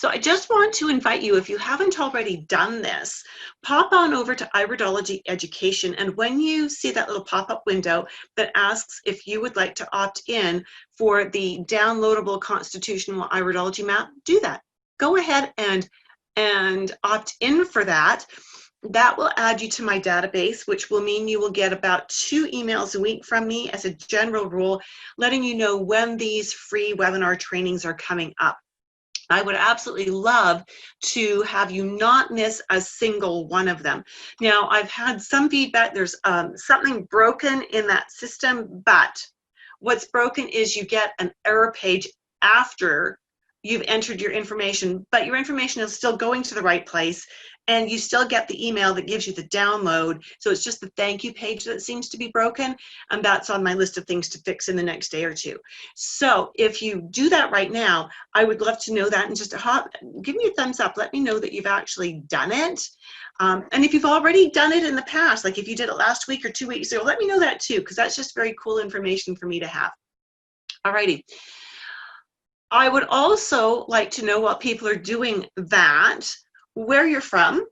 So I just want to invite you, if you haven't already done this, pop on over to Iridology Education, and when you see that little pop-up window that asks if you would like to opt in for the downloadable constitutional iridology map, do that. Go ahead and opt in for that. That will add you to my database, which will mean you will get about 2 emails a week from me as a general rule, letting you know when these free webinar trainings are coming up. I would absolutely love to have you not miss a single one of them. Now, I've had some feedback, there's something broken in that system, but what's broken is you get an error page after you've entered your information, but your information is still going to the right place, and you still get the email that gives you the download. So it's just the thank you page that seems to be broken, and that's on my list of things to fix in the next day or two. So if you do that right now, I would love to know that, and just give me a thumbs up. Let me know that you've actually done it. And if you've already done it in the past, like if you did it last week or 2 weeks ago, let me know that too, because that's just very cool information for me to have. Alrighty. I would also like to know, while people are doing that, where you're from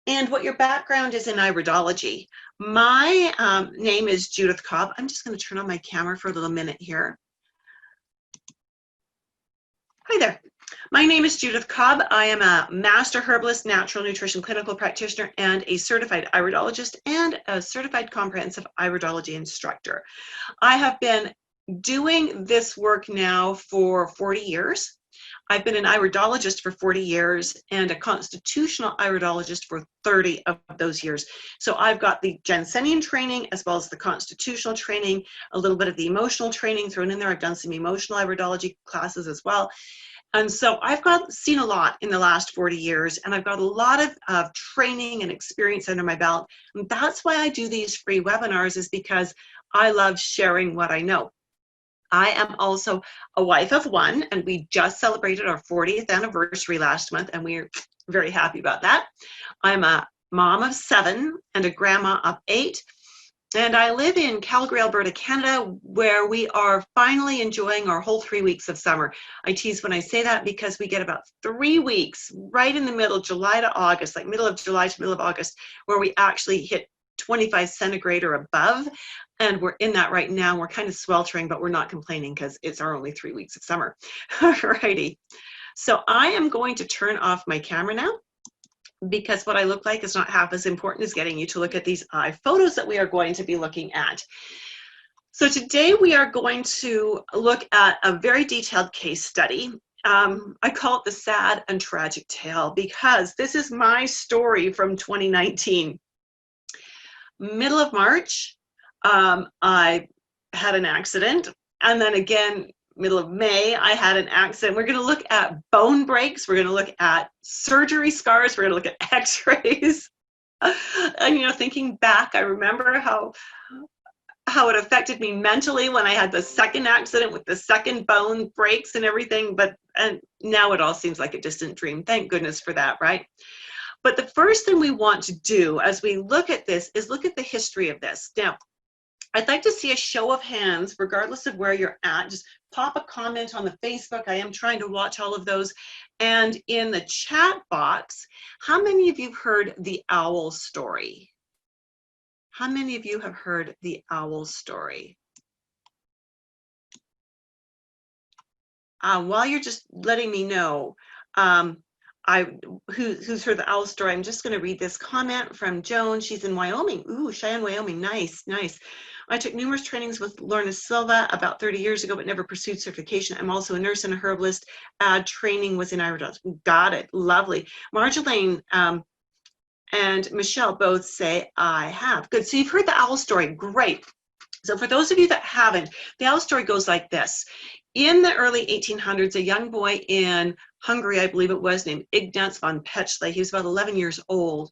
and what your background is in iridology. My name is Judith Cobb. I'm just going to turn on my camera for a little minute here. Hi there. My name is Judith Cobb. I am a master herbalist, natural nutrition clinical practitioner, and a certified iridologist and a certified comprehensive iridology instructor. I have been doing this work now for 40 years. I've been an iridologist for 40 years and a constitutional iridologist for 30 of those years. So I've got the Jensenian training as well as the constitutional training, a little bit of the emotional training thrown in there. I've done some emotional iridology classes as well. And so I've seen a lot in the last 40 years, and I've got a lot of training and experience under my belt. And that's why I do these free webinars, is because I love sharing what I know. I am also a wife of 1, and we just celebrated our 40th anniversary last month, and we're very happy about that. I'm a mom of 7 and a grandma of 8, and I live in Calgary, Alberta, Canada, where we are finally enjoying our whole 3 weeks of summer. I tease when I say that because we get about 3 weeks right in the middle, July to August, like middle of July to middle of August, where we actually hit 25 centigrade or above, and we're in that right now. We're kind of sweltering, but we're not complaining because it's our only 3 weeks of summer. Alrighty, so I am going to turn off my camera now, because what I look like is not half as important as getting you to look at these eye photos that we are going to be looking at. So today we are going to look at a very detailed case study. I call it the sad and tragic tale, because this is my story from 2019. Middle of March, I had an accident, and then again, middle of May, I had an accident. We're going to look at bone breaks. We're going to look at surgery scars. We're going to look at x-rays. And, thinking back, I remember how it affected me mentally when I had the second accident with the second bone breaks and everything. And now it all seems like a distant dream. Thank goodness for that, right? But the first thing we want to do as we look at this is look at the history of this. Now, I'd like to see a show of hands, regardless of where you're at. Just pop a comment on the Facebook. I am trying to watch all of those. And in the chat box, how many of you have heard the owl story? How many of you have heard the owl story? While you're just letting me know, who's heard the owl story, I'm just going to read this comment from Joan. She's in Wyoming. Ooh, Cheyenne, Wyoming. Nice, nice. I took numerous trainings with Lorna Silva about 30 years ago, but never pursued certification. I'm also a nurse and a herbalist. Training was in Irides. Got it. Lovely. Marjolaine and Michelle both say, I have. Good. So you've heard the owl story. Great. So for those of you that haven't, the owl story goes like this. In the early 1800s, a young boy in Hungary, I believe it was, named Ignaz von Petschle, he was about 11 years old,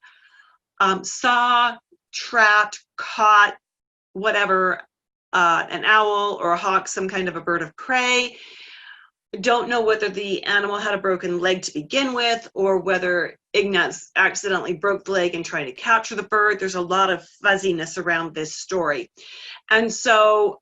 saw, trapped, caught, whatever, an owl or a hawk, some kind of a bird of prey. Don't know whether the animal had a broken leg to begin with, or whether Ignaz accidentally broke the leg and tried to capture the bird. There's a lot of fuzziness around this story. And so,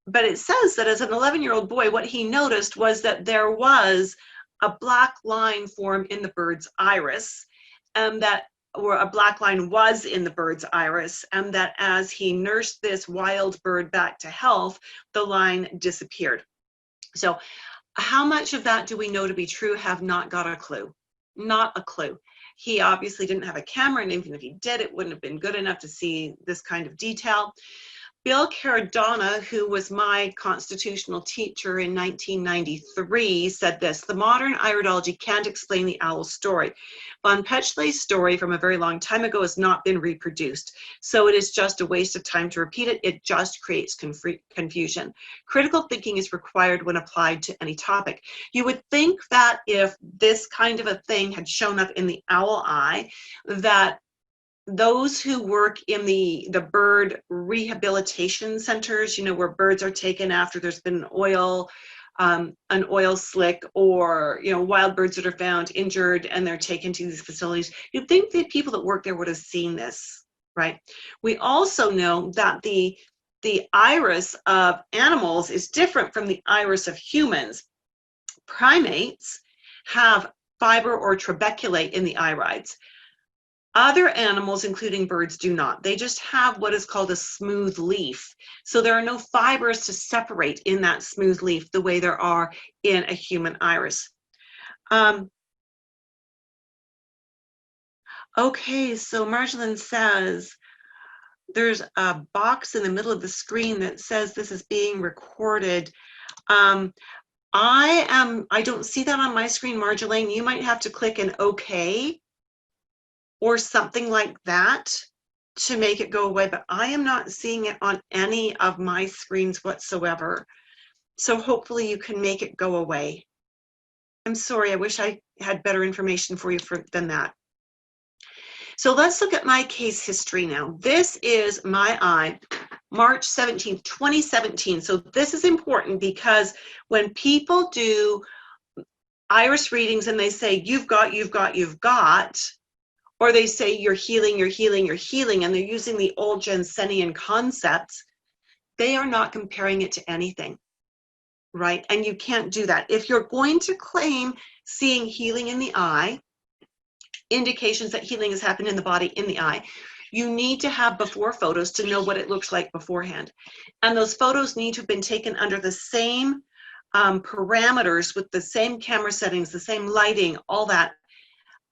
but it says that as an 11-year-old boy, what he noticed was that there was a black line form in the bird's iris, and that, or a black line was in the bird's iris, and that as he nursed this wild bird back to health, the line disappeared. So how much of that do we know to be true? Have not got a clue. Not a clue. He obviously didn't have a camera, and even if he did, it wouldn't have been good enough to see this kind of detail. Bill Cardona, who was my constitutional teacher in 1993, said this: the modern iridology can't explain the owl story. Von Petschle's story from a very long time ago has not been reproduced, so it is just a waste of time to repeat it. It just creates confusion. Critical thinking is required when applied to any topic. You would think that if this kind of a thing had shown up in the owl eye, that those who work in the bird rehabilitation centers, you know, where birds are taken after there's been an oil slick, or, you know, wild birds that are found injured and they're taken to these facilities, you'd think the people that work there would have seen this, right? We also know that the iris of animals is different from the iris of humans. Primates have fiber or trabeculate in the irides. Other animals, including birds, do not. They just have what is called a smooth leaf. So there are no fibers to separate in that smooth leaf the way there are in a human iris. Okay, so Marjolaine says, there's a box in the middle of the screen that says this is being recorded. I don't see that on my screen, Marjolaine. You might have to click an OK or something like that to make it go away, but I am not seeing it on any of my screens whatsoever. So hopefully you can make it go away. I'm sorry, I wish I had better information for you than that. So let's look at my case history now. This is my eye, March 17th, 2017. So this is important because when people do iris readings and they say, you've got, or they say you're healing, and they're using the old Jensenian concepts, they are not comparing it to anything, right? And you can't do that. If you're going to claim seeing healing in the eye, indications that healing has happened in the body in the eye, you need to have before photos to know what it looks like beforehand. And those photos need to have been taken under the same parameters, with the same camera settings, the same lighting, all that,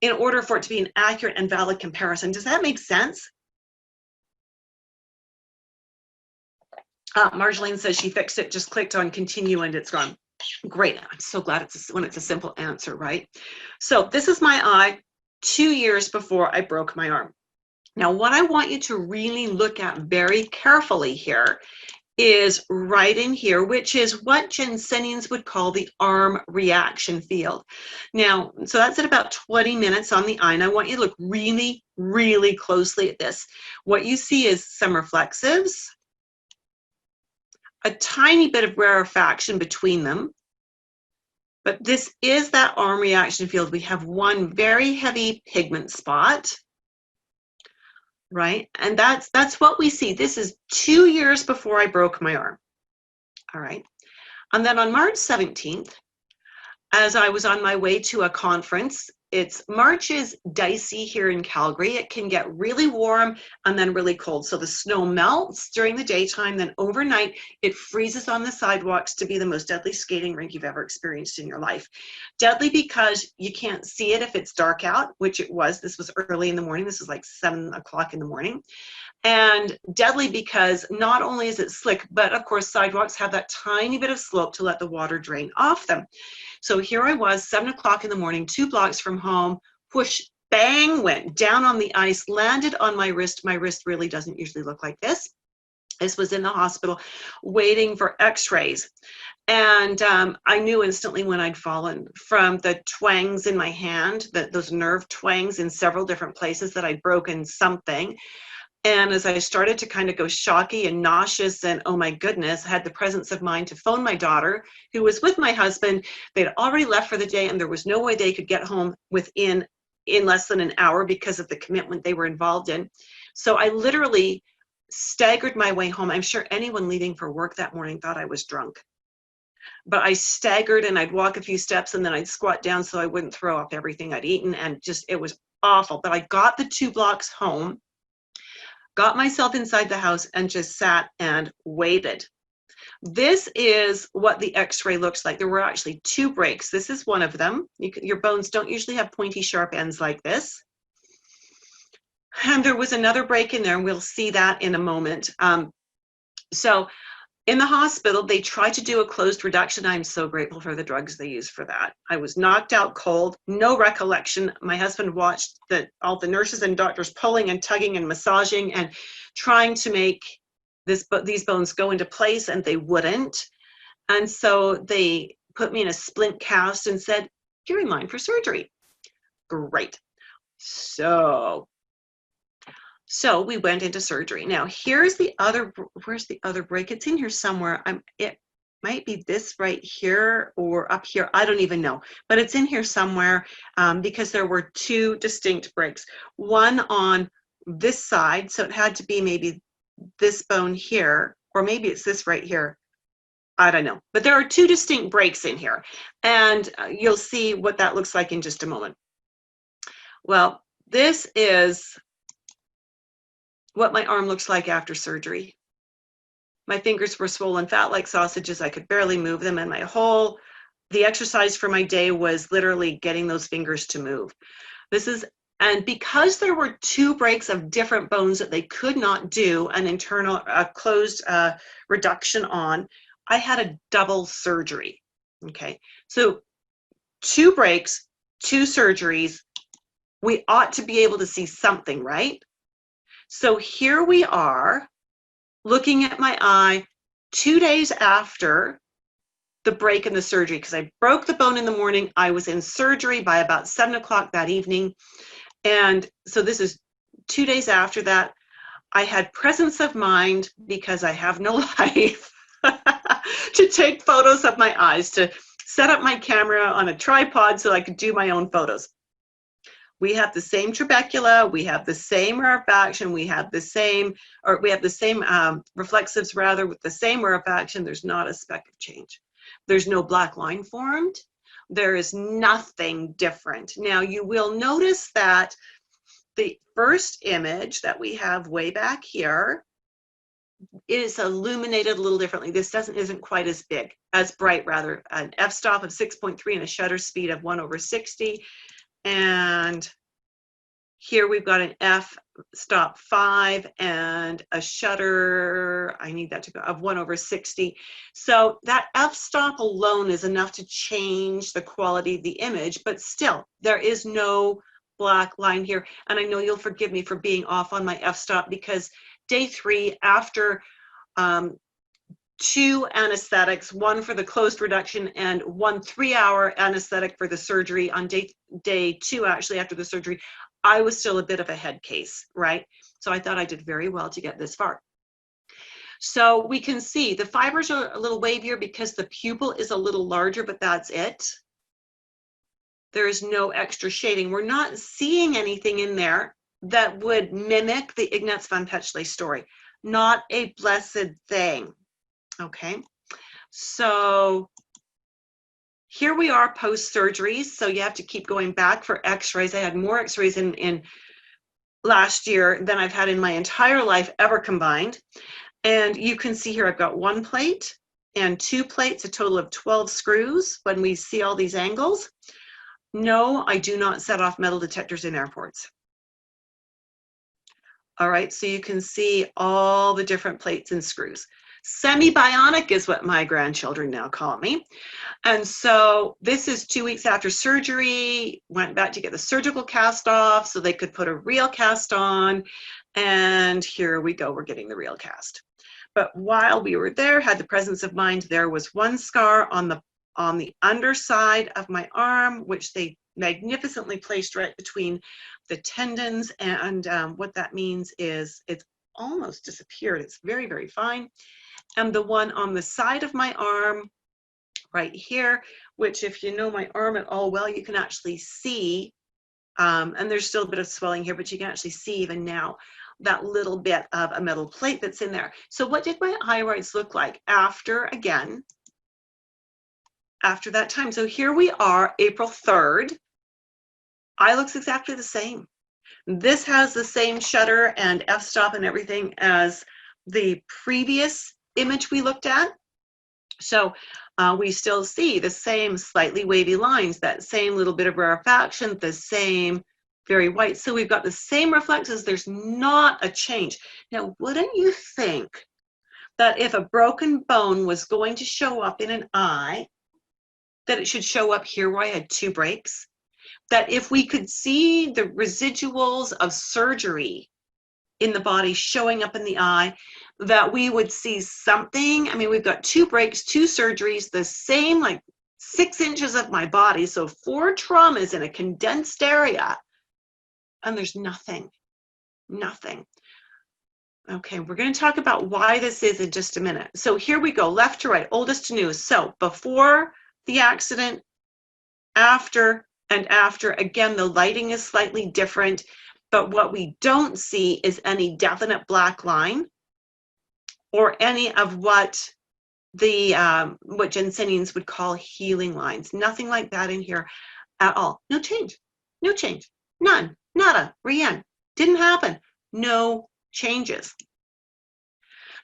in order for it to be an accurate and valid comparison. Does that make sense? Marjolaine says she fixed it, just clicked on continue and it's gone. Great, I'm so glad when it's a simple answer, right? So this is my eye 2 years before I broke my arm. Now, what I want you to really look at very carefully here is right in here, which is what Jensenians would call the arm reaction field. Now, so that's at about 20 minutes on the eye, and I want you to look really, really closely at this. What you see is some reflexives, a tiny bit of rarefaction between them, but this is that arm reaction field. We have one very heavy pigment spot, right? And that's what we see. This is 2 years before I broke my arm. All right. And then on March 17th, as I was on my way to a conference, March is dicey here in Calgary. It can get really warm and then really cold. So the snow melts during the daytime, then overnight it freezes on the sidewalks to be the most deadly skating rink you've ever experienced in your life. Deadly because you can't see it if it's dark out, which it was. This was early in the morning. This was like 7 o'clock in the morning. And deadly because not only is it slick, but of course sidewalks have that tiny bit of slope to let the water drain off them. So here I was, 7 o'clock in the morning, 2 blocks from home, whoosh, bang, went down on the ice, landed on my wrist. My wrist really doesn't usually look like this. This was in the hospital waiting for x-rays. And I knew instantly when I'd fallen from the twangs in my hand, those nerve twangs in several different places, that I'd broken something. And as I started to kind of go shocky and nauseous and, oh my goodness, I had the presence of mind to phone my daughter, who was with my husband. They'd already left for the day and there was no way they could get home in less than an hour because of the commitment they were involved in. So I literally staggered my way home. I'm sure anyone leaving for work that morning thought I was drunk. but I staggered and I'd walk a few steps and then I'd squat down so I wouldn't throw up everything I'd eaten, and just, it was awful. But I got the 2 blocks home, got myself inside the house, and just sat and waited. This is what the x-ray looks like. There were actually 2 breaks. This is one of them. Your bones don't usually have pointy, sharp ends like this. And there was another break in there, and we'll see that in a moment. So in the hospital, they tried to do a closed reduction. I'm so grateful for the drugs they used for that. I was knocked out cold, no recollection. My husband watched all the nurses and doctors pulling and tugging and massaging and trying to make these bones go into place, and they wouldn't. And so they put me in a splint cast and said, "You're in line for surgery." Great. So we went into surgery. Now here's the other, where's the other break? It's in here somewhere. It might be this right here or up here. I don't even know, but it's in here somewhere, because there were 2 distinct breaks. One on this side, so it had to be maybe this bone here, or maybe it's this right here. I don't know, but there are 2 distinct breaks in here, and you'll see what that looks like in just a moment. Well, this is what my arm looks like after surgery. My fingers were swollen fat like sausages. I could barely move them, and the exercise for my day was literally getting those fingers to move. And because there were 2 breaks of different bones that they could not do an internal closed reduction on, I had a double surgery. Okay, so 2 breaks, 2 surgeries. We ought to be able to see something, right? So here we are looking at my eye 2 days after the break in the surgery, because I broke the bone in the morning. I was in surgery by about 7 o'clock that evening. And so this is 2 days after that. I had presence of mind, because I have no life, to take photos of my eyes, to set up my camera on a tripod so I could do my own photos. We have the same trabecula, we have the same rarefaction, we have the same reflexives rather, with the same rarefaction. There's not a speck of change. There's no black line formed. There is nothing different. Now you will notice that the first image that we have way back here is illuminated a little differently. This isn't quite as big, as bright rather. An f-stop of 6.3 and a shutter speed of 1/60. And here we've got an f-stop 5 and a shutter, I need that to go, of 1/60. So that f-stop alone is enough to change the quality of the image, but still, there is no black line here. And I know you'll forgive me for being off on my f-stop, because day 3, after 2 anesthetics, 1 for the closed reduction and 1 3-hour anesthetic for the surgery, on day 2, actually, after the surgery, I was still a bit of a head case, right? So I thought I did very well to get this far. So we can see the fibers are a little wavier because the pupil is a little larger, but that's it. There is no extra shading. We're not seeing anything in there that would mimic the Ignatz von Petschle story. Not a blessed thing. Okay, so here we are post-surgery. So you have to keep going back for x-rays. I had more x-rays in last year than I've had in my entire life ever combined. And you can see here I've got 1 plate and 2 plates, a total of 12 screws when we see all these angles. No, I do not set off metal detectors in airports. All right, so you can see all the different plates and screws. Semi-bionic is what my grandchildren now call me. And so this is 2 weeks after surgery, went back to get the surgical cast off so they could put a real cast on. And here we go, we're getting the real cast. But while we were there, had the presence of mind, there was 1 scar on the underside of my arm, which they magnificently placed right between the tendons. And what that means is it's almost disappeared. It's very, very fine. And the one on the side of my arm right here, which if you know my arm at all well, you can actually see, and there's still a bit of swelling here, but you can actually see even now that little bit of a metal plate that's in there. So what did my irides look like after, again, after that time. So here we are, April 3rd. Eye looks exactly the same. This has the same shutter and f-stop and everything as the previous image we looked at. So we still see the same slightly wavy lines, that same little bit of rarefaction, the same very white. So we've got the same reflexes. There's not a change. Now, wouldn't you think that if a broken bone was going to show up in an eye, that it should show up here where I had 2 breaks? That if we could see the residuals of surgery in the body showing up in the eye, that we would see something. I mean, we've got 2 breaks, 2 surgeries, the same like 6 inches of my body. So 4 traumas in a condensed area, and there's nothing. Okay, we're going to talk about why this is in just a minute. So here we go, left to right, oldest to newest. So before the accident, after, and after. Again, the lighting is slightly different, but what we don't see is any definite black line or any of what the what Jensenians would call healing lines. Nothing like that in here at all. No change, none, nada, rien, didn't happen, no changes.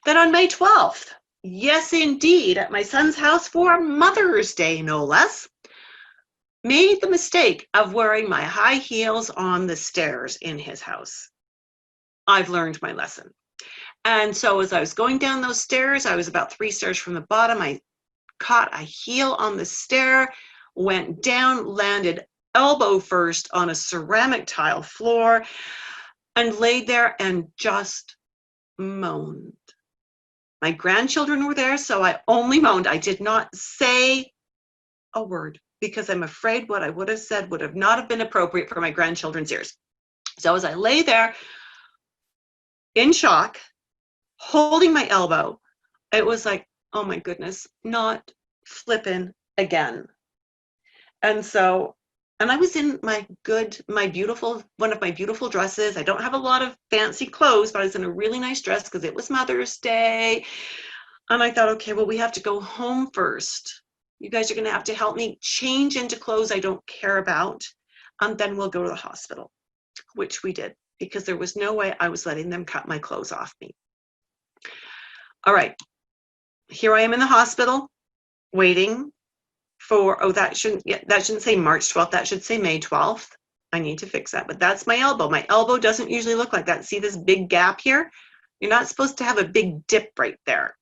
Then on May 12th, yes indeed, at my son's house for Mother's Day, no less, made the mistake of wearing my high heels on the stairs in his house. I've learned my lesson. And so as I was going down those stairs, I was about 3 stairs from the bottom. I caught a heel on the stair, went down, landed elbow first on a ceramic tile floor, and laid there and just moaned. My grandchildren were there, so I only moaned. I did not say a word, because I'm afraid what I would have said would have not have been appropriate for my grandchildren's ears. So as I lay there in shock, holding my elbow, it was like, oh my goodness, not flipping again. And so, and I was in one of my beautiful dresses. I don't have a lot of fancy clothes, but I was in a really nice dress because it was Mother's Day. And I thought, okay, well, we have to go home first. You guys are going to have to help me change into clothes I don't care about, and then we'll go to the hospital, which we did, because there was no way I was letting them cut my clothes off me. All right, here I am in the hospital waiting for, oh, that shouldn't say March 12th, that should say May 12th. I need to fix that, but that's my elbow. My elbow doesn't usually look like that. See this big gap here? You're not supposed to have a big dip right there.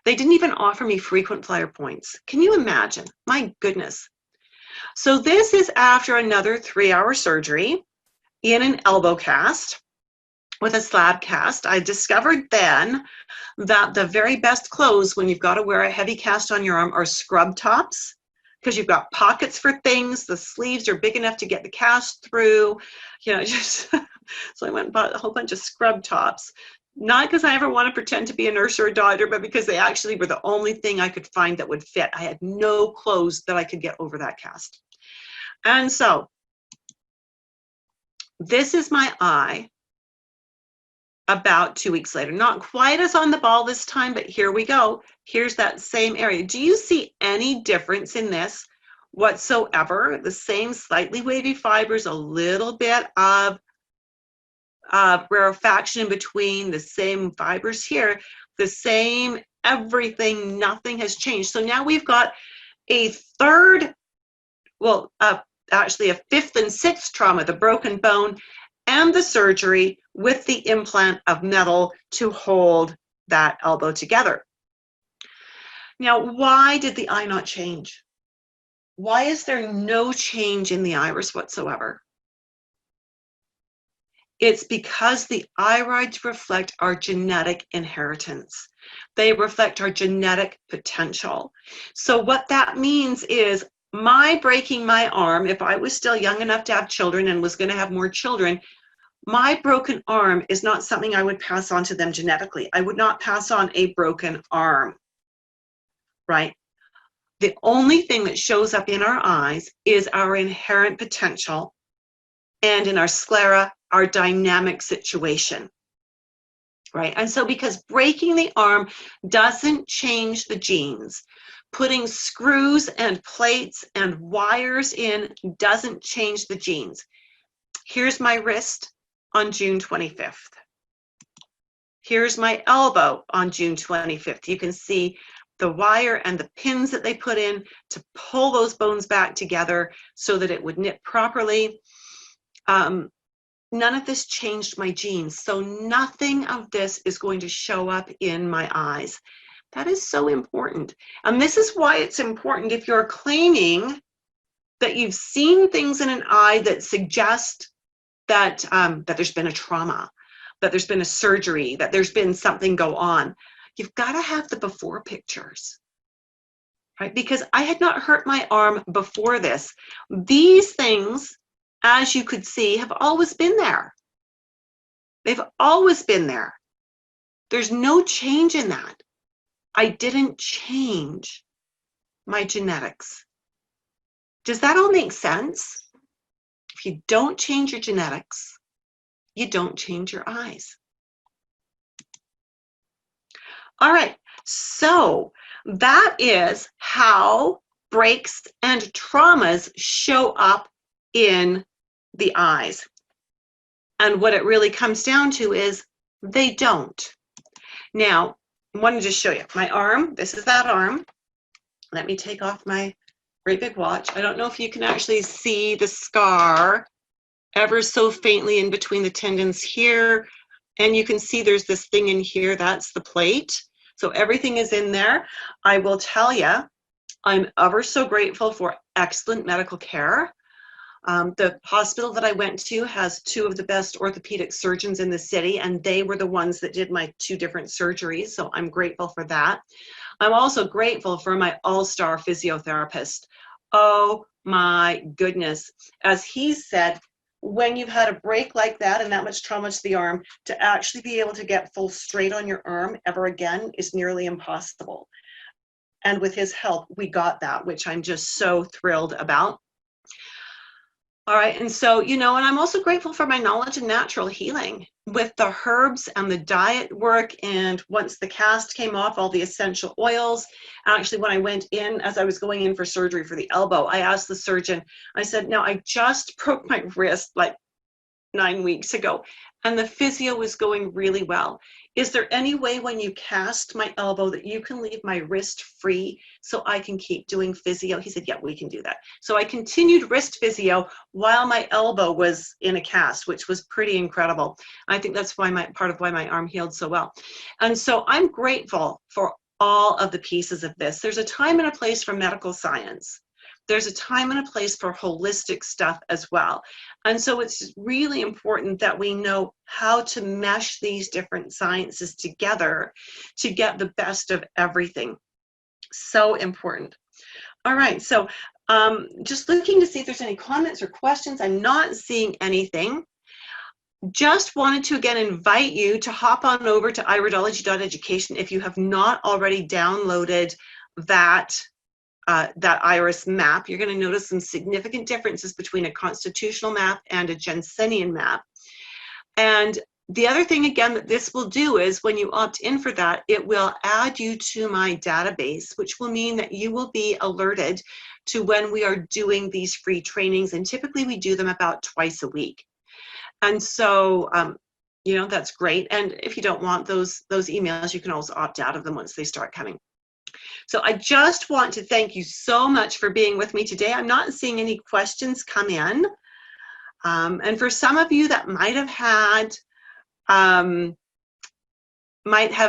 They didn't even offer me frequent flyer points. Can you imagine? My goodness. So this is after another 3-hour surgery in an elbow cast with a slab cast. I discovered then that the very best clothes when you've got to wear a heavy cast on your arm are scrub tops, because you've got pockets for things. The sleeves are big enough to get the cast through. You know, just so I went and bought a whole bunch of scrub tops. Not because I ever want to pretend to be a nurse or a doctor, but because they actually were the only thing I could find that would fit. I had no clothes that I could get over that cast. And so this is my eye about 2 weeks later. Not quite as on the ball this time, but here we go. Here's that same area. Do you see any difference in this whatsoever? The same slightly wavy fibers, a little bit of rarefaction in between, the same fibers here, the same everything, nothing has changed. So now we've got a third, well, actually a 5th and 6th trauma, the broken bone and the surgery with the implant of metal to hold that elbow together. Now, why did the eye not change? Why is there no change in the iris whatsoever? It's because the irides reflect our genetic inheritance. They reflect our genetic potential. So what that means is my breaking my arm, if I was still young enough to have children and was going to have more children, my broken arm is not something I would pass on to them genetically. I would not pass on a broken arm, right? The only thing that shows up in our eyes is our inherent potential, and in our sclera, our dynamic situation, right? And so because breaking the arm doesn't change the genes, Putting screws and plates and wires in doesn't change the genes. Here's my wrist on June 25th. Here's my elbow on June 25th. You can see the wire and the pins that they put in to pull those bones back together so that it would knit properly. None of this changed my genes, so nothing of this is going to show up in my eyes. That is so important. And this is why it's important if you're claiming that you've seen things in an eye that suggest that, that there's been a trauma, that there's been a surgery, that there's been something go on. You've got to have the before pictures, right? Because I had not hurt my arm before this. These things, as you could see, have always been there. They've always been there. There's no change in that. I didn't change my genetics. Does that all make sense? If you don't change your genetics, you don't change your eyes. All right, so that is how breaks and traumas show up in the eyes. And what it really comes down to is they don't. Now, I wanted to show you my arm. This is that arm. Let me take off my great big watch. I don't know if you can actually see the scar ever so faintly in between the tendons here. And you can see there's this thing in here, that's the plate. So everything is in there. I will tell you, I'm ever so grateful for excellent medical care. The hospital that I went to has two of the best orthopedic surgeons in the city, and they were the ones that did my 2 different surgeries, so I'm grateful for that. I'm also grateful for my all-star physiotherapist. Oh my goodness. As he said, when you've had a break like that and that much trauma to the arm, to actually be able to get full straight on your arm ever again is nearly impossible. And with his help, we got that, which I'm just so thrilled about. All right, and so, you know, and I'm also grateful for my knowledge in natural healing with the herbs and the diet work. And once the cast came off, all the essential oils. Actually, when I went in, as I was going in for surgery for the elbow, I asked the surgeon, I said, now I just broke my wrist like 9 weeks ago, and the physio was going really well. Is there any way when you cast my elbow that you can leave my wrist free so I can keep doing physio? He said, yeah, we can do that. So I continued wrist physio while my elbow was in a cast, which was pretty incredible. I think that's why part of why my arm healed so well. And so I'm grateful for all of the pieces of this. There's a time and a place for medical science. There's a time and a place for holistic stuff as well. And so it's really important that we know how to mesh these different sciences together to get the best of everything. So important. All right, so just looking to see if there's any comments or questions. I'm not seeing anything. Just wanted to again invite you to hop on over to iridology.education if you have not already downloaded that iris map. You're going to notice some significant differences between a constitutional map and a Jensenian map. And the other thing, again, that this will do is when you opt in for that, it will add you to my database, which will mean that you will be alerted to when we are doing these free trainings. And typically we do them about twice a week. And so, you know, that's great. And if you don't want those emails, you can also opt out of them once they start coming. So I just want to thank you so much for being with me today. I'm not seeing any questions come in. And for some of you that might have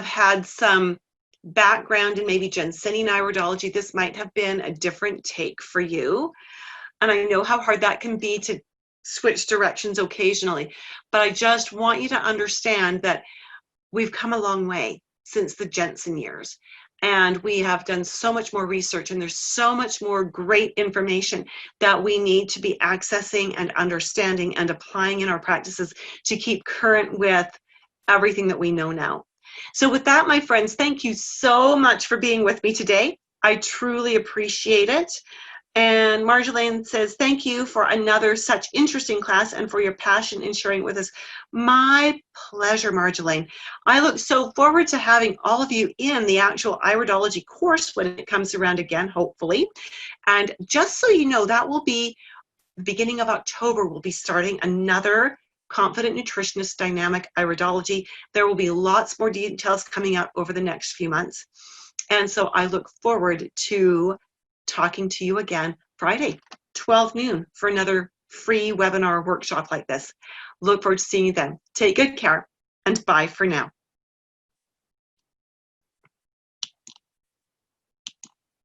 had some background in maybe Jensenian iridology, this might have been a different take for you. And I know how hard that can be to switch directions occasionally, but I just want you to understand that we've come a long way since the Jensen years. And we have done so much more research, and there's so much more great information that we need to be accessing and understanding and applying in our practices to keep current with everything that we know now. So with that, my friends, thank you so much for being with me today. I truly appreciate it. And Marjolaine says, thank you for another such interesting class and for your passion in sharing it with us. My pleasure, Marjolaine. I look so forward to having all of you in the actual Iridology course when it comes around again, hopefully. And just so you know, that will be the beginning of October. We'll be starting another Confident Nutritionist Dynamic Iridology. There will be lots more details coming out over the next few months. And so I look forward to talking to you again Friday, 12 noon, for another free webinar workshop like this. Look forward to seeing you then. Take good care, and bye for now.